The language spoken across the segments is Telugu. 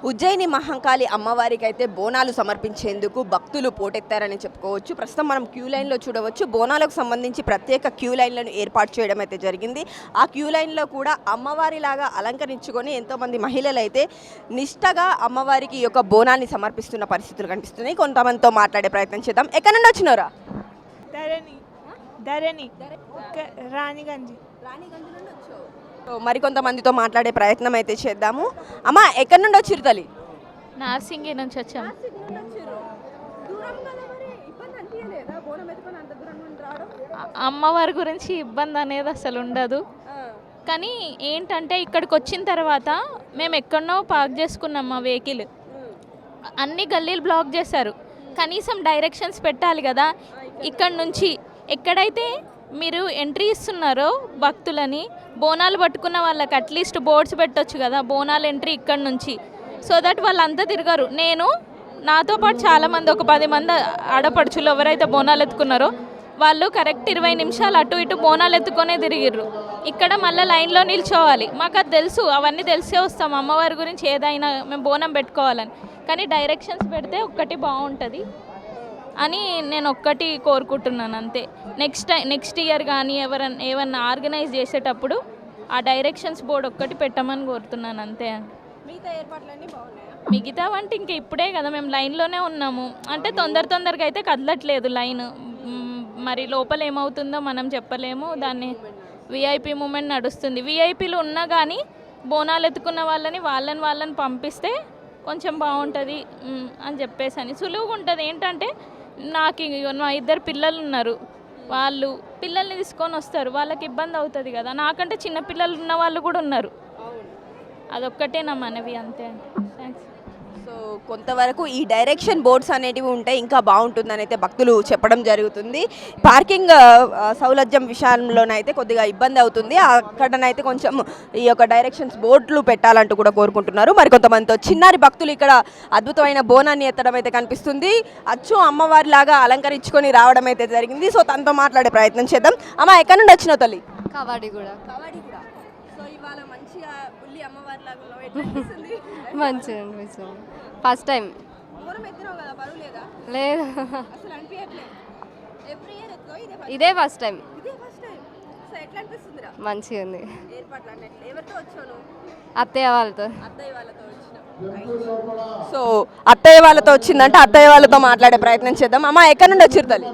ఉజ్జయిని మహంకాళి అమ్మవారికి అయితే బోనాలు సమర్పించేందుకు భక్తులు పోటెత్తారని చెప్పుకోవచ్చు. ప్రస్తుతం మనం క్యూ లైన్లో చూడవచ్చు. బోనాలకు సంబంధించి ప్రత్యేక క్యూ లైన్లను ఏర్పాటు చేయడం అయితే జరిగింది. ఆ క్యూ లైన్లో కూడా అమ్మవారిలాగా అలంకరించుకొని ఎంతోమంది మహిళలు అయితే నిష్టగా అమ్మవారికి ఈ యొక్క బోనాన్ని సమర్పిస్తున్న పరిస్థితులు కనిపిస్తున్నాయి. కొంతమందితో మాట్లాడే ప్రయత్నం చేద్దాం. ఎక్కడి నుండి వచ్చినారా? మరికొంతమందితో మాట్లాడే ప్రయత్నం అయితే చేద్దాము. అమ్మ, ఎక్కడి నుండి వచ్చిరు తల్లి? నార్సింగి నుంచి వచ్చాము. అమ్మవారి గురించి ఇబ్బంది అనేది అసలు ఉండదు, కానీ ఏంటంటే ఇక్కడికి వచ్చిన తర్వాత మేము ఎక్కడనో పార్క్ చేసుకున్నాం మా వెహికల్. అన్ని గల్లీలు బ్లాక్ చేశారు. కనీసం డైరెక్షన్స్ పెట్టాలి కదా. ఇక్కడ నుంచి ఎక్కడైతే మీరు ఎంట్రీ ఇస్తున్నారో భక్తులని, బోనాలు పట్టుకున్న వాళ్ళకి అట్లీస్ట్ బోర్డ్స్ పెట్టొచ్చు కదా, బోనాలు ఎంట్రీ ఇక్కడ నుంచి, సో దట్ వాళ్ళంతా తిరగరు. నాతో పాటు చాలామంది, ఒక 10 మంది ఆడపడుచులు ఎవరైతే బోనాలు ఎత్తుకున్నారో వాళ్ళు కరెక్ట్ 20 నిమిషాలు అటు ఇటు బోనాలు ఎత్తుకొనే తిరిగిర్రు. ఇక్కడ మళ్ళీ లైన్లో నిల్చోవాలి. మాకు అది తెలుసు, అవన్నీ తెలిసే వస్తాం అమ్మవారి గురించి ఏదైనా మేము బోనం పెట్టుకోవాలని. కానీ డైరెక్షన్స్ పెడితే ఒక్కటి బాగుంటుంది అని నేను ఒక్కటి కోరుకుంటున్నాను అంతే. నెక్స్ట్ ఇయర్ కానీ ఏమన్నా ఆర్గనైజ్ చేసేటప్పుడు ఆ డైరెక్షన్స్ బోర్డు ఒక్కటి పెట్టమని కోరుతున్నాను అంతే. మిగతా వంటి ఇంకా ఇప్పుడే కదా మేము లైన్లోనే ఉన్నాము. అంటే తొందరగా అయితే కదలట్లేదు లైన్. మరి లోపల ఏమవుతుందో మనం చెప్పలేము. దాన్ని విఐపి మూమెంట్ నడుస్తుంది. విఐపీలు ఉన్నా కానీ బోనాలు ఎత్తుకున్న వాళ్ళని పంపిస్తే కొంచెం బాగుంటుంది అని చెప్పేసి అని సులువుగా ఉంటుంది. ఏంటంటే నాకు నా 2 పిల్లలు ఉన్నారు, వాళ్ళు పిల్లల్ని తీసుకొని వస్తారు, వాళ్ళకి ఇబ్బంది అవుతుంది కదా. నాకంటే చిన్న పిల్లలు ఉన్న వాళ్ళు కూడా ఉన్నారు. అదొక్కటే నా మనవి అంతే. థ్యాంక్స్. సో కొంతవరకు ఈ డైరెక్షన్ బోర్డ్స్ అనేటివి ఉంటే ఇంకా బాగుంటుందని అయితే భక్తులు చెప్పడం జరుగుతుంది. పార్కింగ్ సౌలభ్యం విషయంలోనైతే కొద్దిగా ఇబ్బంది అవుతుంది. అక్కడనైతే కొంచెం ఈ యొక్క డైరెక్షన్స్ బోర్డులు పెట్టాలంటూ కూడా కోరుకుంటున్నారు. మరి కొంతమందితో చిన్నారి భక్తులు ఇక్కడ అద్భుతమైన బోనాన్ని ఎత్తడం అయితే కనిపిస్తుంది. అచ్చు అమ్మవారిలాగా అలంకరించుకొని రావడం అయితే జరిగింది. సో తనతో మాట్లాడే ప్రయత్నం చేద్దాం. అమ్మ, ఎక్కడి నుండి వచ్చినావు తల్లి? కవాడిగూడ. సో ఇవాళ మంచిగా బుల్లి అమ్మవారిలాగా మంచిగా అనిపిస్తుంది. ఫస్ట్ టైం లేదు, ఇదే ఫస్ట్ టైం. మంచిగా ఉంది. అత్తయ్య వాళ్ళతో. సో అత్తయ్య వాళ్ళతో వచ్చిందంటే అత్తయ్య వాళ్ళతో మాట్లాడే ప్రయత్నం చేద్దాం. అమ్మ, ఎక్కడి నుండి వచ్చిరు తల్లి?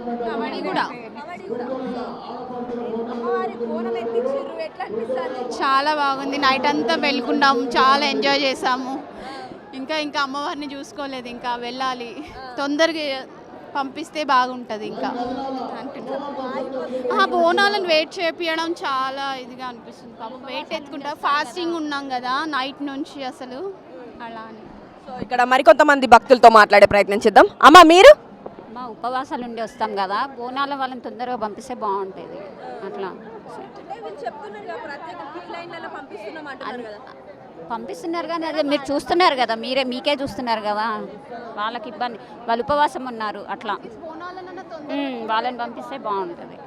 చాలా బాగుంది. నైట్ అంతా వెళ్ళుకున్నాము, చాలా ఎంజాయ్ చేసాము. ఇంకా అమ్మవారిని చూసుకోలేదు, ఇంకా వెళ్ళాలి. తొందరగా పంపిస్తే బాగుంటుంది. ఇంకా బోనాలను వెయిట్ చేపించడం చాలా ఇదిగా అనిపిస్తుంది. పాపం వెయిట్ ఎత్తుకుంటా, ఫాస్టింగ్ ఉన్నాం కదా నైట్ నుంచి అసలు అలా అని. సో ఇక్కడ మరికొంతమంది భక్తులతో మాట్లాడే ప్రయత్నం చేద్దాం. అమ్మ, మీరు? మా ఉపవాసాలు ఉండి వస్తాం కదా, బోనాల వాళ్ళని తొందరగా పంపిస్తే బాగుంటుంది. అట్లా పంపిస్తున్నారు కానీ అదే మీరు చూస్తున్నారు కదా, మీకే చూస్తున్నారు కదా, వాళ్ళకి ఇబ్బంది. వాళ్ళు ఉపవాసం ఉన్నారు. అట్లా వాళ్ళని పంపిస్తే బాగుంటుంది.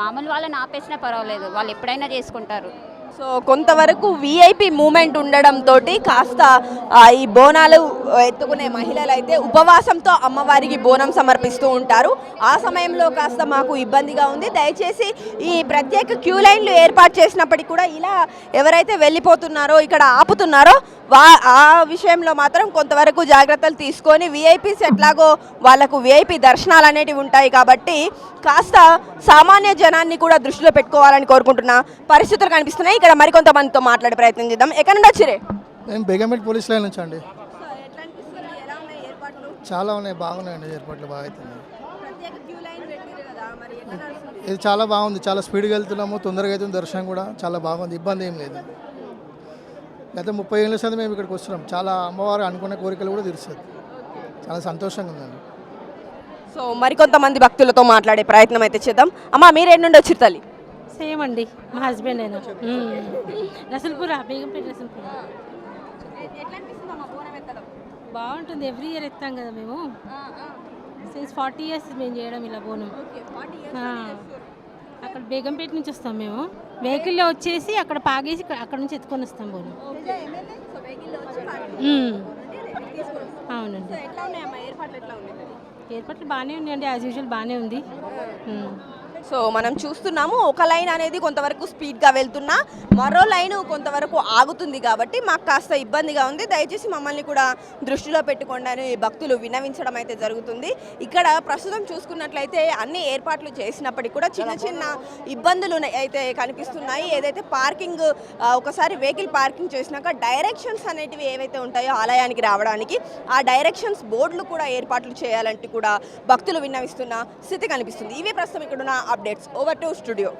మామూలు వాళ్ళని ఆపేసినా పర్వాలేదు, వాళ్ళు ఎప్పుడైనా చేసుకుంటారు. సో కొంతవరకు విఐపి మూమెంట్ ఉండడంతో కాస్త ఈ బోనాలు ఎత్తుకునే మహిళలు అయితే ఉపవాసంతో అమ్మవారికి బోనం సమర్పిస్తూ ఉంటారు. ఆ సమయంలో కాస్త మాకు ఇబ్బందిగా ఉంది. దయచేసి ఈ ప్రత్యేక క్యూ లైన్లు ఏర్పాటు చేసినప్పటికీ కూడా ఇలా ఎవరైతే వెళ్ళిపోతున్నారో, ఇక్కడ ఆపుతున్నారో ఆ విషయంలో మాత్రం కొంతవరకు జాగ్రత్తలు తీసుకొని, విఐపీస్ ఎట్లాగో వాళ్ళకు విఐపి దర్శనాలు అనేటివి ఉంటాయి కాబట్టి కాస్త సామాన్య జనాన్ని కూడా దృష్టిలో పెట్టుకోవాలని కోరుకుంటున్న పరిస్థితులు కనిపిస్తున్నాయి. ఇక్కడ మరికొంతమందితో మాట్లాడే ప్రయత్నం చేద్దాం. ఎక్కడి నుండి వచ్చిరే? మేము బేగంపేట పోలీస్ లైన్ నుంచి అండి. చాలా ఉన్నాయి, బాగున్నాయండి ఏర్పాట్లు, బాగా అవుతున్నాయి. ఇది చాలా బాగుంది, చాలా స్పీడ్గా వెళ్తున్నాము, తొందరగా అవుతుంది. దర్శనం కూడా చాలా బాగుంది, ఇబ్బంది ఏం లేదు. గత 30 ఏళ్ళ సార్ మేము ఇక్కడికి వస్తున్నాం. చాలా అమ్మవారు అనుకున్న కోరికలు కూడా తీరుస్తుంది. చాలా సంతోషంగా ఉందండి. సో మరికొంతమంది భక్తులతో మాట్లాడే ప్రయత్నం అయితే చేద్దాం. అమ్మ, మీరు ఎన్ని నుండి వచ్చిరు తల్లి? సేమ్ అండి, మా హస్బెండ్ అయినా రసల్పుర, బేగంపేట రసల్పుర. బాగుంటుంది. ఎవ్రీ ఇయర్ ఎత్తాం కదా మేము. సిన్స్ 40 years మేము చేయడం ఇలా బోనం. అక్కడ బేగంపేట నుంచి వస్తాం మేము. వెహికల్లో వచ్చేసి అక్కడ పాగేసి అక్కడ నుంచి ఎత్తుకొని వస్తాం బోనం. అవునండి. ఎట్లా ఉన్నాయమ్మా ఏర్పాట్లు ఎట్లా ఉన్నాయి? ఏర్పాట్లు బాగానే ఉన్నాయండి, యాజ్ యూజువల్ బాగానే ఉంది. సో మనం చూస్తున్నాము ఒక లైన్ అనేది కొంతవరకు స్పీడ్గా వెళ్తున్నా మరో లైన్ కొంతవరకు ఆగుతుంది కాబట్టి మాకు కాస్త ఇబ్బందిగా ఉంది. దయచేసి మమ్మల్ని కూడా దృష్టిలో పెట్టుకోండి అని భక్తులు విన్నవించడం అయితే జరుగుతుంది. ఇక్కడ ప్రస్తుతం చూసుకున్నట్లయితే అన్ని ఏర్పాట్లు చేసినప్పటికీ కూడా చిన్న చిన్న ఇబ్బందులు అయితే కనిపిస్తున్నాయి. ఏదైతే పార్కింగ్ ఒకసారి వెహికల్ పార్కింగ్ చేసినాక డైరెక్షన్స్ అనేటివి ఏవైతే ఉంటాయో ఆలయానికి రావడానికి ఆ డైరెక్షన్స్ బోర్డులు కూడా ఏర్పాట్లు చేయాలంటే కూడా భక్తులు విన్నవిస్తున్న స్థితి కనిపిస్తుంది. ఇవే ప్రస్తుతం ఇక్కడున్న updates. Over to studio.